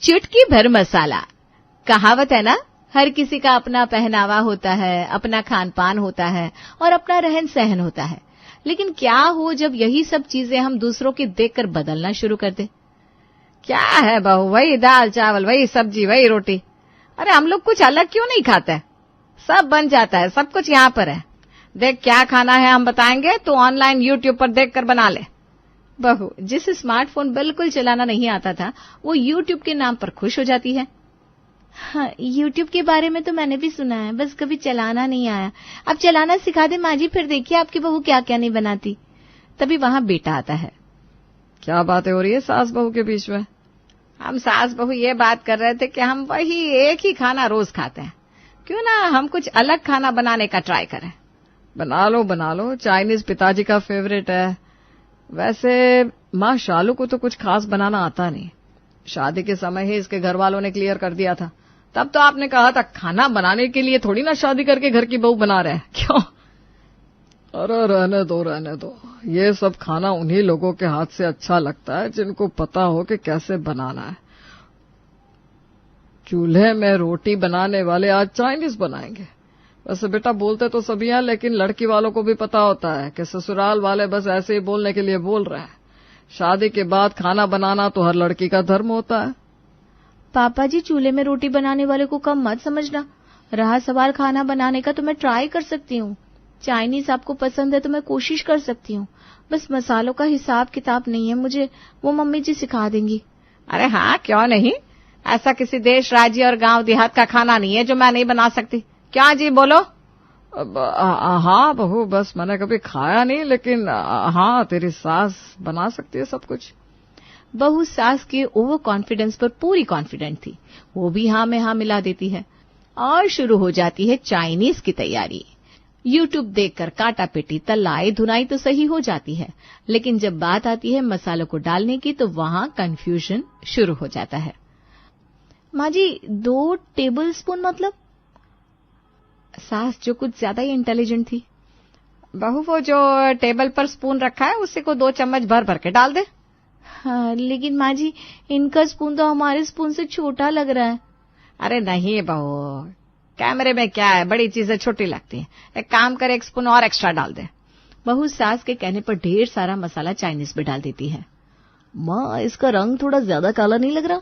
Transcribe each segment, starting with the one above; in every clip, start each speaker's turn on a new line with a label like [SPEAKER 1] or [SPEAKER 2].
[SPEAKER 1] चुटकी भर मसाला। कहावत है ना, हर किसी का अपना पहनावा होता है, अपना खान पान होता है और अपना रहन सहन होता है। लेकिन क्या हो जब यही सब चीजें हम दूसरों की देखकर बदलना शुरू कर दे। क्या है बहू, वही दाल चावल, वही सब्जी, वही रोटी। अरे हम लोग कुछ अलग क्यों नहीं खाते? सब बन जाता है, सब कुछ यहाँ पर है। देख क्या खाना है हम बताएंगे, तो ऑनलाइन यूट्यूब पर देखकर बना ले। बहू जिसे स्मार्टफोन बिल्कुल चलाना नहीं आता था, वो यूट्यूब के नाम पर खुश हो जाती है। हाँ, यूट्यूब के बारे में तो मैंने भी सुना है, बस कभी चलाना नहीं आया। अब चलाना सिखा दे माँ जी, फिर देखिए आपकी बहू क्या क्या नहीं बनाती। तभी वहां बेटा आता है। क्या बातें हो रही है सास बहू के बीच में? हम सास बहू ये बात कर रहे थे कि हम वही एक ही खाना रोज खाते हैं, क्यों ना हम कुछ अलग खाना बनाने का ट्राई करें। बना लो, चाइनीज पिताजी का फेवरेट है। वैसे माँ शालू को तो कुछ खास बनाना आता नहीं। शादी के समय ही इसके घर वालों ने क्लियर कर दिया था। तब तो आपने कहा था खाना बनाने के लिए थोड़ी ना शादी करके घर की बहू बना रहे हैं, क्यों? अरे रहने दो, ये सब खाना उन्हीं लोगों के हाथ से अच्छा लगता है जिनको पता हो कि कैसे बनाना है। चूल्हे में रोटी बनाने वाले आज चाइनीज बनाएंगे। वैसे बेटा बोलते तो सभी हैं, लेकिन लड़की वालों को भी पता होता है कि ससुराल वाले बस ऐसे ही बोलने के लिए बोल रहे हैं। शादी के बाद खाना बनाना तो हर लड़की का धर्म होता है। पापा जी चूल्हे में रोटी बनाने वाले को कम मत समझना। रहा सवाल खाना बनाने का, तो मैं ट्राई कर सकती हूँ। चाइनीज आपको पसंद है तो मैं कोशिश कर सकती हूँ, बस मसालों का हिसाब किताब नहीं है मुझे, वो मम्मी जी सिखा देंगी। अरे हाँ क्यों नहीं, ऐसा किसी देश राज्य और गांव देहात का खाना नहीं है जो मैं नहीं बना सकती। क्या जी बोलो? हाँ बहू, बस मैंने कभी खाया नहीं, लेकिन हाँ तेरी सास बना सकती है सब कुछ। बहू सास के ओवर कॉन्फिडेंस पर पूरी कॉन्फिडेंट थी। वो भी हाँ में हाँ मिला देती है और शुरू हो जाती है चाइनीज की तैयारी। यूट्यूब देखकर काटा पेटी तलाई धुनाई तो सही हो जाती है, लेकिन जब बात आती है मसालों को डालने की तो वहां कंफ्यूजन शुरू हो जाता है। माँ जी 2 टेबल स्पून मतलब? सास जो कुछ ज्यादा ही इंटेलिजेंट थी। बहू वो जो टेबल पर स्पून रखा है उसी को 2 चम्मच भर भर के डाल दे। हाँ, लेकिन माँ जी इनका स्पून तो हमारे स्पून से छोटा लग रहा है। अरे नहीं बहू, कैमरे में क्या है, बड़ी चीजें छोटी लगती हैं। एक काम कर, 1 स्पून और एक्स्ट्रा डाल दे। बहू सास के कहने पर ढेर सारा मसाला चाइनीज में डाल देती है। माँ इसका रंग थोड़ा ज्यादा काला नहीं लग रहा?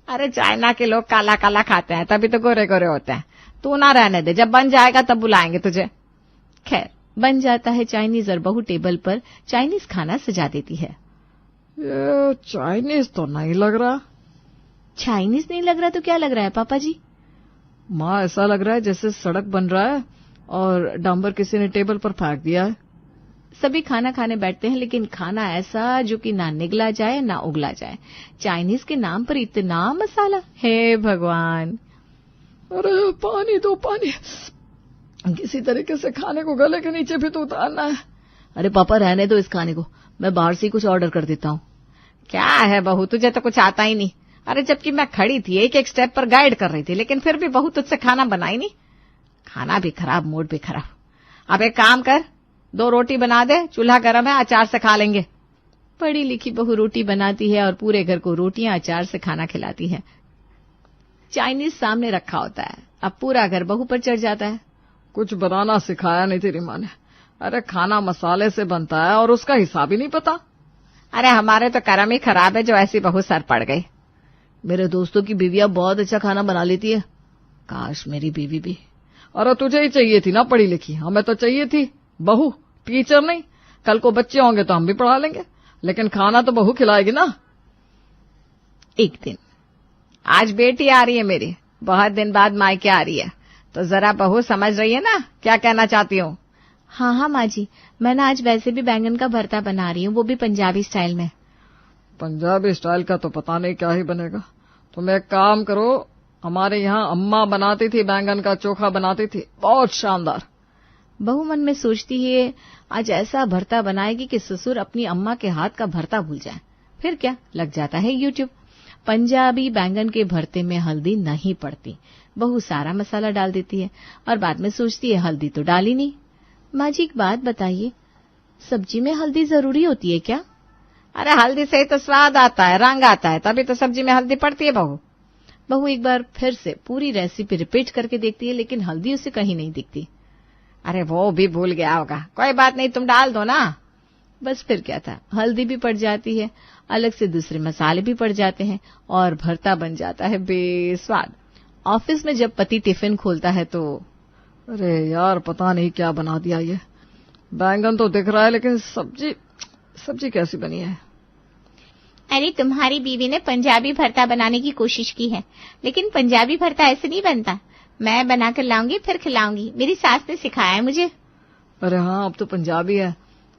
[SPEAKER 1] अरे चाइना के लोग काला काला खाते हैं, तभी तो गोरे गोरे होते हैं। तू ना रहने दे, जब बन जाएगा तब बुलाएंगे तुझे। खैर बन जाता है चाइनीज और बहू टेबल पर चाइनीज खाना सजा देती है। ये चाइनीज तो नहीं लग रहा। चाइनीज नहीं लग रहा तो क्या लग रहा है पापा जी? माँ ऐसा लग रहा है जैसे सड़क बन रहा है और डांबर किसी ने टेबल पर फेंक दिया है। सभी खाना खाने बैठते हैं, लेकिन खाना ऐसा जो कि ना निगला जाए ना उगला जाए। चाइनीज के नाम पर इतना मसाला, हे भगवान। अरे पानी दो, पानी। किसी तरीके से खाने को गले के नीचे भी तो उतारना है। अरे पापा रहने दो इस खाने को, मैं बाहर से कुछ ऑर्डर कर देता हूँ। क्या है बहू, तुझे तो कुछ आता ही नहीं। अरे जबकि मैं खड़ी थी, एक एक स्टेप पर गाइड कर रही थी, लेकिन फिर भी बहू तुझसे खाना बनाई नहीं। खाना भी खराब, मूड भी खराब। अब एक काम कर, 2 रोटी बना दे, चूल्हा गर्म है, अचार से खा लेंगे। पढ़ी लिखी बहू रोटी बनाती है और पूरे घर को रोटियां अचार से खाना खिलाती है। चाइनीज सामने रखा होता है, अब पूरा घर बहू पर चढ़ जाता है। कुछ बनाना सिखाया नहीं तेरी माँ ने। अरे खाना मसाले से बनता है और उसका हिसाब ही नहीं पता। अरे हमारे तो कर्म ही खराब है जो ऐसी बहू सर पड़ गई। मेरे दोस्तों की बीवियां बहुत अच्छा खाना बना लेती है, काश मेरी बीवी भी। अरे तुझे ही चाहिए थी ना पढ़ी लिखी, हमें तो चाहिए थी बहू, टीचर नहीं। कल को बच्चे होंगे तो हम भी पढ़ा लेंगे, लेकिन खाना तो बहू खिलाएगी ना। एक दिन आज बेटी आ रही है मेरी, बहुत दिन बाद मायके आ रही है, तो जरा बहू समझ रही है ना क्या कहना चाहती हूँ। हाँ हाँ माँ जी, मैं ना आज वैसे भी बैंगन का भरता बना रही हूँ, वो भी पंजाबी स्टाइल में। पंजाबी स्टाइल का तो पता नहीं क्या ही बनेगा। तुम एक काम करो, हमारे यहाँ अम्मा बनाती थी, बैंगन का चोखा बनाती थी, बहुत शानदार। बहू मन में सोचती है आज ऐसा भरता बनाएगी कि ससुर अपनी अम्मा के हाथ का भरता भूल जाए। फिर क्या, लग जाता है यूट्यूब। पंजाबी बैंगन के भरते में हल्दी नहीं पड़ती। बहू सारा मसाला डाल देती है और बाद में सोचती है हल्दी तो डाली नहीं। माँ जी एक बात बताइए, सब्जी में हल्दी जरूरी होती है क्या? अरे हल्दी से ही तो स्वाद आता है, रंग आता है, तभी तो सब्जी में हल्दी पड़ती है बहू।
[SPEAKER 2] बहू एक बार फिर से पूरी रेसिपी रिपीट करके देखती है, लेकिन हल्दी उसे कहीं नहीं दिखती।
[SPEAKER 1] अरे वो भी भूल गया होगा, कोई बात नहीं, तुम डाल दो ना।
[SPEAKER 2] बस फिर क्या था, हल्दी भी पड़ जाती है, अलग से दूसरे मसाले भी पड़ जाते हैं और भरता बन जाता है बेस्वाद। ऑफिस में जब पति टिफिन खोलता है तो
[SPEAKER 1] अरे यार पता नहीं क्या बना दिया ये, बैंगन तो दिख रहा है लेकिन सब्जी कैसी बनी है।
[SPEAKER 3] अरे तुम्हारी बीवी ने पंजाबी भरता बनाने की कोशिश की है, लेकिन पंजाबी भरता ऐसे नहीं बनता। मैं बनाकर लाऊंगी फिर खिलाऊंगी, मेरी सास ने सिखाया है मुझे।
[SPEAKER 1] अरे हाँ, अब तो पंजाबी है।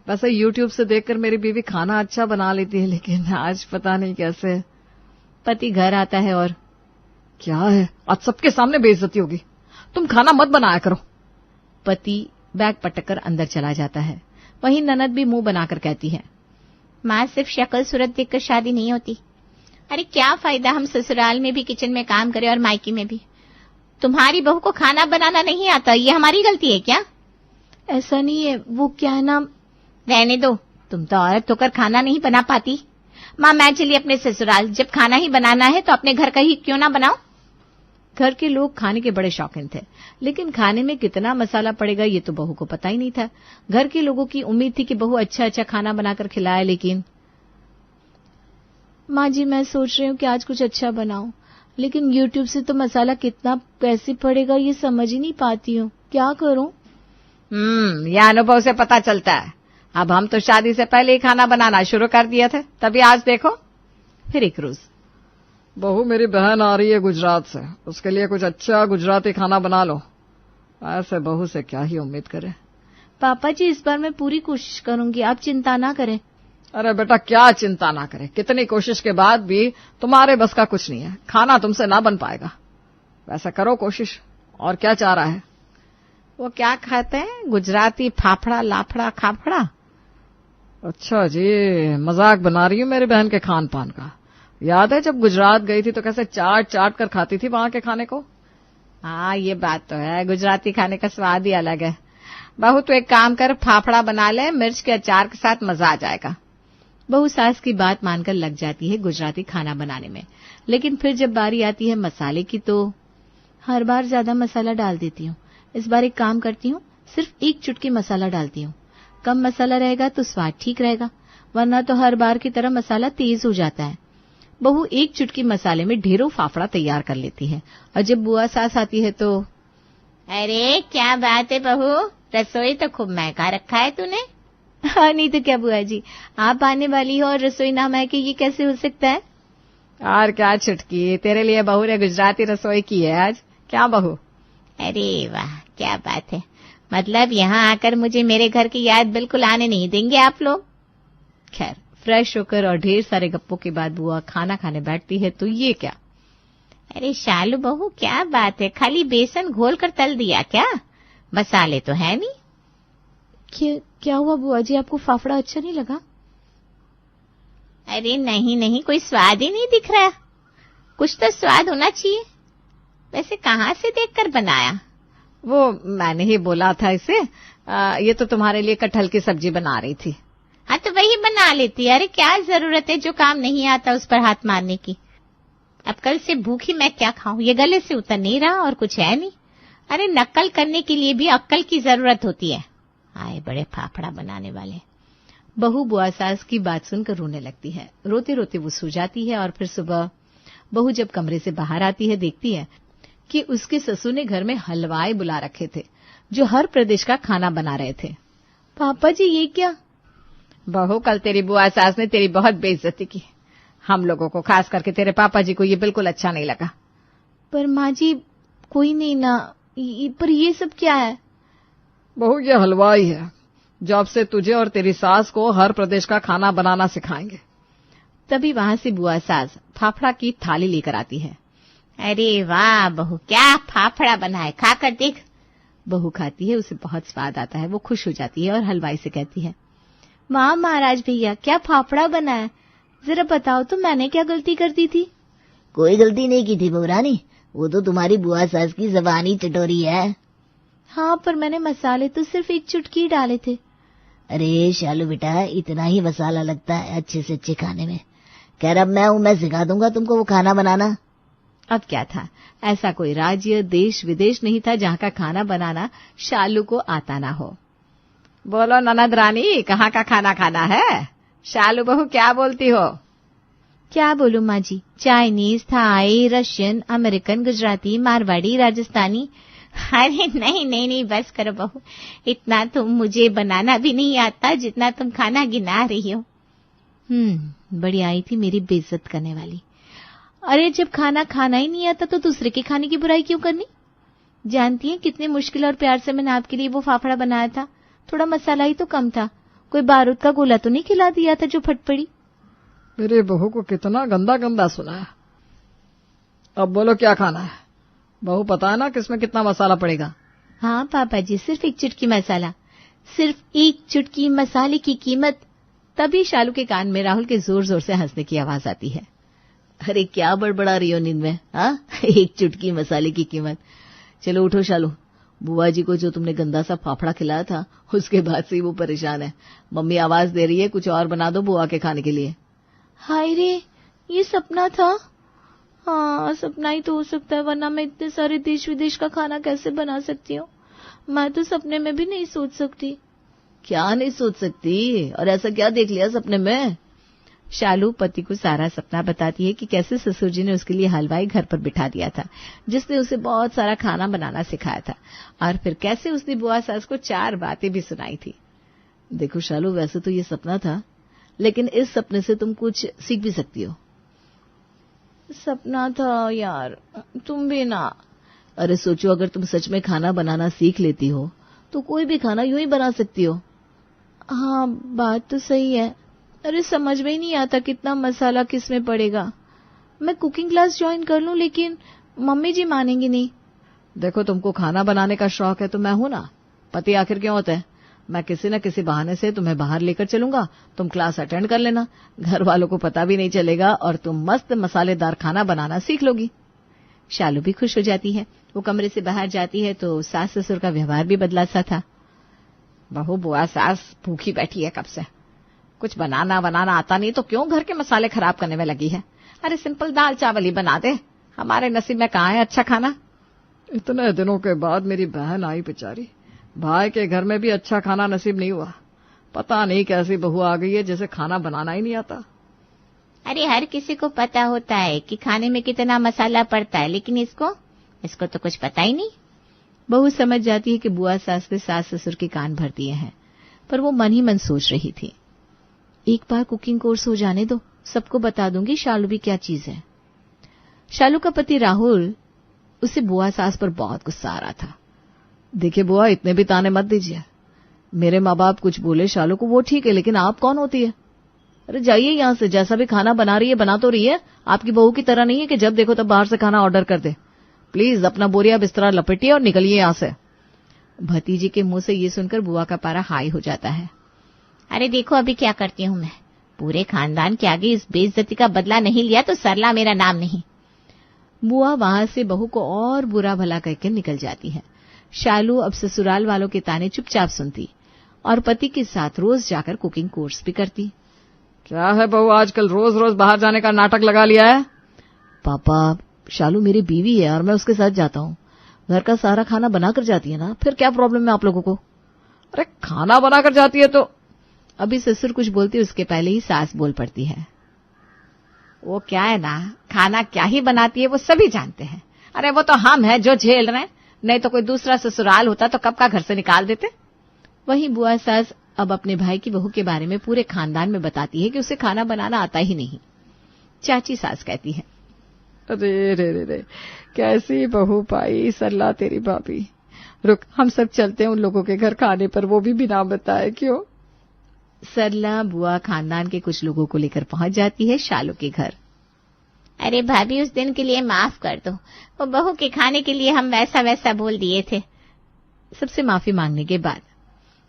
[SPEAKER 1] वैसे यूट्यूब से देखकर मेरी बीवी खाना अच्छा बना लेती है, लेकिन आज पता नहीं कैसे।
[SPEAKER 2] पति घर आता है और
[SPEAKER 1] क्या है, आज सबके सामने बेइज्जती होगी, तुम खाना मत बनाया करो।
[SPEAKER 2] पति बैग पटक अंदर चला जाता है। वहीं ननद भी मुंह बनाकर कहती है,
[SPEAKER 3] माँ सिर्फ शक्ल सूरत देखकर शादी नहीं होती। अरे क्या फायदा हम ससुराल में भी किचन में काम करें और मायके में भी। तुम्हारी बहू को खाना बनाना नहीं आता, ये हमारी गलती है क्या?
[SPEAKER 2] ऐसा नहीं है, वो क्या है ना।
[SPEAKER 3] रहने दो, तुम तो औरत होकर खाना नहीं बना पाती। माँ मैं चली अपने ससुराल, जब खाना ही बनाना है तो अपने घर का ही क्यों ना बनाओ।
[SPEAKER 2] घर के लोग खाने के बड़े शौकीन थे, लेकिन खाने में कितना मसाला पड़ेगा ये तो बहू को पता ही नहीं था। घर के लोगों की उम्मीद थी कि बहू अच्छा अच्छा खाना बनाकर खिलाए, लेकिन माँ जी मैं सोच रही हूँ कि आज कुछ अच्छा बनाऊं, लेकिन यूट्यूब से तो मसाला कितना कैसे पड़ेगा ये समझ ही नहीं पाती हूँ, क्या करूं?
[SPEAKER 1] यह अनुभव से पता चलता है। अब हम तो शादी से पहले ही खाना बनाना शुरू कर दिए थे, तभी आज देखो।
[SPEAKER 2] फिर एक रोज
[SPEAKER 1] बहू मेरी बहन आ रही है गुजरात से, उसके लिए कुछ अच्छा गुजराती खाना बना लो। ऐसे बहू से क्या ही उम्मीद करें।
[SPEAKER 2] पापा जी इस बार मैं पूरी कोशिश करूंगी, आप चिंता ना करें।
[SPEAKER 1] अरे बेटा क्या चिंता ना करें, कितनी कोशिश के बाद भी तुम्हारे बस का कुछ नहीं है, खाना तुमसे ना बन पाएगा। वैसा करो कोशिश। और क्या चाह रहा है?
[SPEAKER 3] वो क्या खाते हैं, गुजराती फाफड़ा लाफड़ा खाफड़ा।
[SPEAKER 1] अच्छा जी, मजाक बना रही हूँ मेरी बहन के खान पान का। याद है जब गुजरात गई थी तो कैसे चाट चाट कर खाती थी वहां के खाने को।
[SPEAKER 3] हाँ ये बात तो है, गुजराती खाने का स्वाद ही अलग है। बहू तो एक काम कर, फाफड़ा बना ले, मिर्च के अचार के साथ मजा आ जाएगा।
[SPEAKER 2] बहू सास की बात मानकर लग जाती है गुजराती खाना बनाने में, लेकिन फिर जब बारी आती है मसाले की तो हर बार ज्यादा मसाला डाल देती हूँ। इस बार एक काम करती हूँ, सिर्फ एक चुटकी मसाला डालती हूँ। कम मसाला रहेगा तो स्वाद ठीक रहेगा, वरना तो हर बार की तरह मसाला तेज हो जाता है। बहू एक चुटकी मसाले में ढेरों फाफड़ा तैयार कर लेती है, और जब बुआ सास आती है तो
[SPEAKER 3] अरे क्या बात है बहू, रसोई तो खूब महका रखा है तूने।
[SPEAKER 2] हाँ नहीं तो क्या बुआ जी, आप आने वाली हो और रसोई ना महके, ये कैसे हो सकता है?
[SPEAKER 1] और क्या छुटकी, तेरे लिए बहू ने गुजराती रसोई की है आज। क्या बहू?
[SPEAKER 3] अरे वाह क्या बात है, मतलब यहाँ आकर मुझे मेरे घर की याद बिल्कुल आने नहीं देंगे आप लोग।
[SPEAKER 2] खैर फ्रेश होकर और ढेर सारे गप्पों के बाद बुआ खाना खाने बैठती है तो ये क्या।
[SPEAKER 3] अरे शालू बहू क्या बात है, खाली बेसन घोल कर तल दिया क्या? मसाले तो है नहीं।
[SPEAKER 2] क्या हुआ बुआ जी, आपको फाफड़ा अच्छा नहीं लगा?
[SPEAKER 3] अरे नहीं नहीं, कोई स्वाद ही नहीं दिख रहा। कुछ तो स्वाद होना चाहिए। वैसे कहाँ से देखकर बनाया?
[SPEAKER 1] वो मैंने ही बोला था इसे। ये तो तुम्हारे लिए कटहल की सब्जी बना रही थी।
[SPEAKER 3] हाँ तो वही बना लेती। अरे क्या जरूरत है जो काम नहीं आता उस पर हाथ मारने की। अब कल से भूखी मैं क्या खाऊं, ये गले से उतर नहीं रहा और कुछ है नहीं। अरे नकल करने के लिए भी अक्ल की जरूरत होती है। आए बड़े फाफड़ा बनाने वाले।
[SPEAKER 2] बहू बुआ सास की बात सुनकर रोने लगती है। रोते रोते वो सो जाती है और फिर सुबह बहू जब कमरे से बाहर आती है देखती है कि उसके ससुर ने घर में हलवाई बुला रखे थे जो हर प्रदेश का खाना बना रहे थे। पापा जी ये क्या?
[SPEAKER 1] बहू कल तेरी बुआ सास ने तेरी बहुत बेइज्जती की। हम लोगों को, खास करके तेरे पापा जी को ये बिल्कुल अच्छा नहीं लगा।
[SPEAKER 2] पर माँ जी कोई नहीं ना, पर ये सब क्या है?
[SPEAKER 1] बहू ये हलवाई है, जब से तुझे और तेरी सास को हर प्रदेश का खाना बनाना सिखाएंगे।
[SPEAKER 2] तभी वहां से बुआ सास फाफड़ा की थाली लेकर आती है।
[SPEAKER 3] अरे वाह बहू क्या फाफड़ा बना है, खाकर देख।
[SPEAKER 2] बहू खाती है, उसे बहुत स्वाद आता है। वो खुश हो जाती है और हलवाई से कहती है, माँ महाराज भैया क्या फाफड़ा बना है, जरा बताओ तो मैंने क्या गलती कर दी थी?
[SPEAKER 4] कोई गलती नहीं की थी बहुरानी, वो तो तुम्हारी बुआ सास की जबानी चटोरी है।
[SPEAKER 2] हाँ पर मैंने मसाले तो सिर्फ एक चुटकी डाले थे।
[SPEAKER 4] अरे शालू बेटा इतना ही मसाला लगता है अच्छे से अच्छे खाने में। कह रहा मैं हूँ, मैं सिखा दूंगा तुमको वो खाना बनाना।
[SPEAKER 2] अब क्या था, ऐसा कोई राज्य देश विदेश नहीं था जहाँ का खाना बनाना शालू को आता ना हो।
[SPEAKER 1] बोलो ननद रानी, कहाँ का खाना खाना है? शालू बहू क्या बोलती हो?
[SPEAKER 3] क्या बोलूं माँ जी, Chinese, Thai, Russian, American, Gujarati, Marwari, Rajasthani. अरे नहीं नहीं नहीं, बस करो बहू, इतना तो मुझे बनाना भी नहीं आता जितना तुम खाना गिना रही हो।
[SPEAKER 2] बड़ी आई थी मेरी बेइज्जत करने वाली। अरे जब खाना खाना ही नहीं आता तो दूसरे के खाने की बुराई क्यों करनी? जानती हैं कितने मुश्किल और प्यार से मैंने आपके लिए वो फाफड़ा बनाया था। थोड़ा मसाला ही तो कम था, कोई बारूद का गोला तो नहीं खिला दिया था जो फट पड़ी।
[SPEAKER 1] मेरी बहू को कितना गंदा गंदा सुनाया। अब बोलो क्या खाना है? बहू पता है ना किसमें कितना मसाला पड़ेगा?
[SPEAKER 2] हाँ पापा जी, सिर्फ एक चुटकी मसाला, सिर्फ एक चुटकी मसाले की कीमत। तभी शालू के कान में राहुल के जोर जोर से हंसने की आवाज आती है।
[SPEAKER 4] अरे क्या बड़बड़ा रही हो नींद में? हाँ, एक चुटकी मसाले की कीमत। चलो उठो शालू, बुआ जी को जो तुमने गंदा सा फाफड़ा खिलाया था उसके बाद से वो परेशान है। मम्मी आवाज दे रही है, कुछ और बना दो बुआ के खाने के लिए।
[SPEAKER 2] हाय रे, ये सपना था? हाँ, सपना ही तो हो सकता है, वरना मैं इतने सारे देश विदेश का खाना कैसे बना सकती हूँ? मैं तो सपने में भी नहीं सोच सकती।
[SPEAKER 4] क्या नहीं सोच सकती? और ऐसा क्या देख लिया सपने में?
[SPEAKER 2] शालू पति को सारा सपना बताती है कि कैसे ससुर जी ने उसके लिए हलवाई घर पर बिठा दिया था जिसने उसे बहुत सारा खाना बनाना सिखाया था, और फिर कैसे उसने बुआ सास को 4 बातें भी सुनाई थी।
[SPEAKER 4] देखो शालू, वैसे तो ये सपना था, लेकिन इस सपने से तुम कुछ सीख भी सकती हो।
[SPEAKER 2] सपना था यार, तुम भी ना।
[SPEAKER 4] अरे सोचो, अगर तुम सच में खाना बनाना सीख लेती हो तो कोई भी खाना यूं ही बना सकती हो।
[SPEAKER 2] हाँ, बात तो सही है। अरे समझ में ही नहीं आता कितना मसाला किस में पड़ेगा। मैं कुकिंग क्लास ज्वाइन कर लूं, लेकिन मम्मी जी मानेंगी नहीं।
[SPEAKER 1] देखो, तुमको खाना बनाने का शौक है तो मैं हूं ना। पति आखिर क्यों होता है? मैं किसी न किसी बहाने से तुम्हें बाहर लेकर चलूंगा, तुम क्लास अटेंड कर लेना, घर वालों को पता भी नहीं चलेगा और तुम मस्त मसालेदार खाना बनाना सीख लोगी।
[SPEAKER 2] शालू भी खुश हो जाती है। वो कमरे से बाहर जाती है तो सास ससुर का व्यवहार भी बदला सा था।
[SPEAKER 1] बहू बुआ सास भूखी बैठी है कब से, कुछ बनाना आता नहीं तो क्यों घर के मसाले खराब करने में लगी है? अरे सिंपल दाल चावल ही बना दे, हमारे नसीब में कहाँ है अच्छा खाना। इतने दिनों के बाद मेरी बहन आई बेचारी, भाई के घर में भी अच्छा खाना नसीब नहीं हुआ। पता नहीं कैसी बहू आ गई है जिसे खाना बनाना ही नहीं आता।
[SPEAKER 3] अरे हर किसी को पता होता है कि खाने में कितना मसाला पड़ता है, लेकिन इसको तो कुछ पता ही नहीं।
[SPEAKER 2] बहू समझ जाती है कि बुआ सास ने सास ससुर के कान भर दिए हैं, पर वो मन ही मन सोच रही थी, एक बार कुकिंग कोर्स हो जाने दो, सबको बता दूंगी शालू भी क्या चीज है। शालू का पति राहुल, उसे बुआ सास पर बहुत गुस्सा आ रहा था।
[SPEAKER 1] देखिए बुआ, इतने भी ताने मत दीजिए। मेरे माँ बाप कुछ बोले शालू को वो ठीक है, लेकिन आप कौन होती है? अरे जाइए यहाँ से, जैसा भी खाना बना रही है बना तो रही है, आपकी बहू की तरह नहीं है कि जब देखो तब बाहर से खाना ऑर्डर कर दे। प्लीज अपना बोरिया बिस्तरा लपेटिए और निकलिए यहाँ से।
[SPEAKER 2] भतीजी के मुंह से ये सुनकर बुआ का पारा हाई हो जाता है।
[SPEAKER 3] अरे देखो अभी क्या करती हूँ मैं, पूरे खानदान के आगे इस बेइज्जती का बदला नहीं लिया तो सरला मेरा नाम नहीं।
[SPEAKER 2] बुआ वहां से बहू को और बुरा भला करके निकल जाती है। शालू अब ससुराल वालों के ताने चुपचाप सुनती और पति के साथ रोज जाकर कुकिंग कोर्स भी करती।
[SPEAKER 1] क्या है बहू, आजकल रोज रोज बाहर जाने का नाटक लगा लिया है?
[SPEAKER 4] पापा, शालू मेरी बीवी है और मैं उसके साथ जाता हूँ, घर का सारा खाना बनाकर जाती है ना, फिर क्या प्रॉब्लम है आप लोगों को?
[SPEAKER 1] अरे खाना बनाकर जाती है तो?
[SPEAKER 2] अभी ससुर कुछ बोलती उसके पहले ही सास बोल पड़ती है।
[SPEAKER 1] वो क्या है ना, खाना क्या ही बनाती है वो सभी जानते हैं। अरे वो तो हम है जो झेल रहे हैं, नहीं तो कोई दूसरा ससुराल होता तो कब का घर से निकाल देते।
[SPEAKER 2] वहीं बुआ सास अब अपने भाई की बहू के बारे में पूरे खानदान में बताती है कि उसे खाना बनाना आता ही नहीं। चाची सास कहती है,
[SPEAKER 1] अरे रे रे रे, कैसी बहू पाई सरला तेरी भाभी। रुक, हम सब चलते हैं उन लोगों के घर खाने पर, वो भी बिना बताए। क्यों?
[SPEAKER 2] सरला बुआ खानदान के कुछ लोगों को लेकर पहुंच जाती है शालू के घर।
[SPEAKER 3] अरे भाभी, उस दिन के लिए माफ कर दो, वो बहू के खाने के लिए हम वैसा वैसा बोल दिए थे।
[SPEAKER 2] सबसे माफी मांगने के बाद,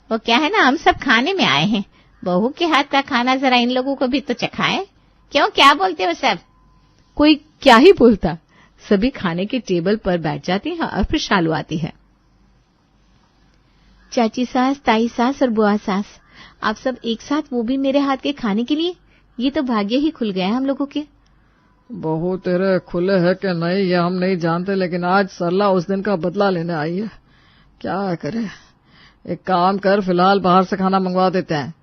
[SPEAKER 3] वो क्या है ना, हम सब खाने में आए हैं, बहू के हाथ का खाना जरा इन लोगों को भी तो चखाएं। क्यों, क्या बोलते हो सब?
[SPEAKER 2] कोई क्या ही बोलता, सभी खाने के टेबल पर बैठ जाती हैं और फिर शालू आती है। चाची सास, ताई सास और बुआ सास, आप सब एक साथ, वो भी मेरे हाथ के खाने के लिए, ये तो भाग्य ही खुल गया हम लोगों के।
[SPEAKER 1] बहू तेरे खुले है कि नहीं ये हम नहीं जानते, लेकिन आज सरला उस दिन का बदला लेने आई है। क्या करे, एक काम कर, फिलहाल बाहर से खाना मंगवा देते हैं।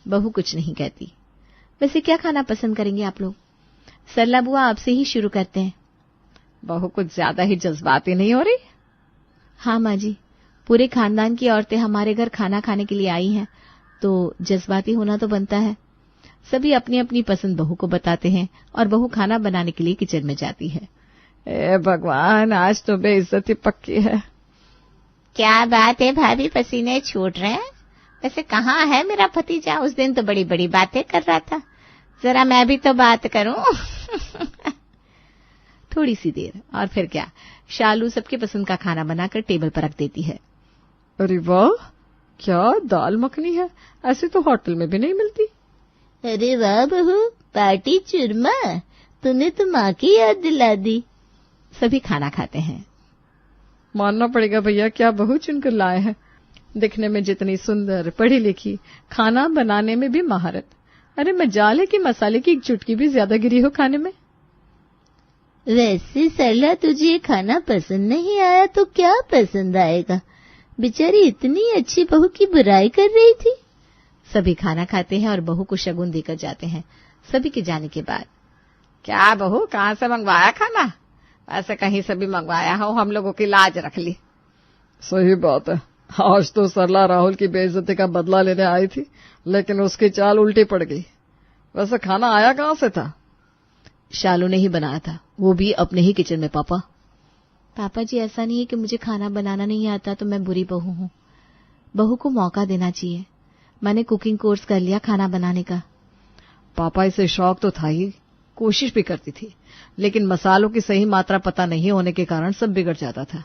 [SPEAKER 2] बहू कुछ नहीं कहती। वैसे क्या खाना पसंद करेंगे आप लोग? सरला बुआ आपसे ही शुरू करते हैं।
[SPEAKER 4] बहू कुछ ज्यादा ही जज्बाती नहीं हो रही?
[SPEAKER 2] हाँ माँ जी, पूरे खानदान की औरतें हमारे घर खाना खाने के लिए आई हैं, तो जज्बाती होना तो बनता है। सभी अपनी अपनी पसंद बहू को बताते हैं और बहू खाना बनाने के लिए किचन में जाती है।
[SPEAKER 4] ए भगवान, आज तो बेइज्जती पक्की है।
[SPEAKER 3] क्या बात है भाभी, पसीने छूट रहे हैं। वैसे कहाँ है मेरा भतीजा? उस दिन तो बड़ी बड़ी बातें कर रहा था। जरा मैं भी तो बात करूं।
[SPEAKER 2] थोड़ी सी देर और फिर क्या, शालू सबके पसंद का खाना बनाकर टेबल पर रख देती है।
[SPEAKER 1] अरे वाह, क्या दाल मखनी है, ऐसी तो होटल में भी नहीं मिलती।
[SPEAKER 3] अरे वाह बहू, पार्टी चूरमा, तूने तो माँ की याद दिला दी।
[SPEAKER 2] सभी खाना खाते हैं।
[SPEAKER 1] मानना पड़ेगा भैया, क्या बहू चुनकर लाए हैं।
[SPEAKER 2] दिखने में जितनी सुंदर, पढ़ी लिखी, खाना बनाने में भी महारत। अरे मजाल की मसाले की एक चुटकी भी ज्यादा गिरी हो खाने में।
[SPEAKER 3] वैसे सरला, तुझे खाना पसंद नहीं आया तो क्या पसंद आएगा? बेचारी इतनी अच्छी बहू की बुराई कर रही थी।
[SPEAKER 2] सभी खाना खाते हैं और बहू को शगुन देकर जाते हैं। सभी के जाने के बाद,
[SPEAKER 4] क्या बहू, कहाँ से मंगवाया खाना? ऐसे कहीं से भी मंगवाया हो, हम लोगों की लाज रख ली।
[SPEAKER 1] सही बात है, आज तो सरला राहुल की बेइज्जती का बदला लेने आई थी, लेकिन उसकी चाल उल्टी पड़ गई। वैसे खाना आया कहाँ से था?
[SPEAKER 2] शालू ने ही बनाया था, वो भी अपने ही किचन में। पापा जी, ऐसा नहीं है कि मुझे खाना बनाना नहीं आता तो मैं बुरी बहू हूँ। बहू को मौका देना चाहिए। मैंने कुकिंग कोर्स कर लिया खाना बनाने का।
[SPEAKER 1] पापा, इसे शौक तो था ही, कोशिश भी करती थी, लेकिन मसालों की सही मात्रा पता नहीं होने के कारण सब बिगड़ जाता था।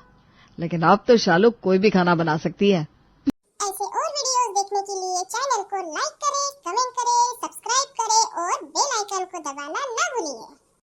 [SPEAKER 1] लेकिन अब तो शालू कोई भी खाना बना सकती है।
[SPEAKER 5] ऐसे और वीडियोस देखने के लिए चैनल को लाइक करें, कमेंट करें, सब्सक्राइब करें और बेल आइकन को दबाना न भूलिए।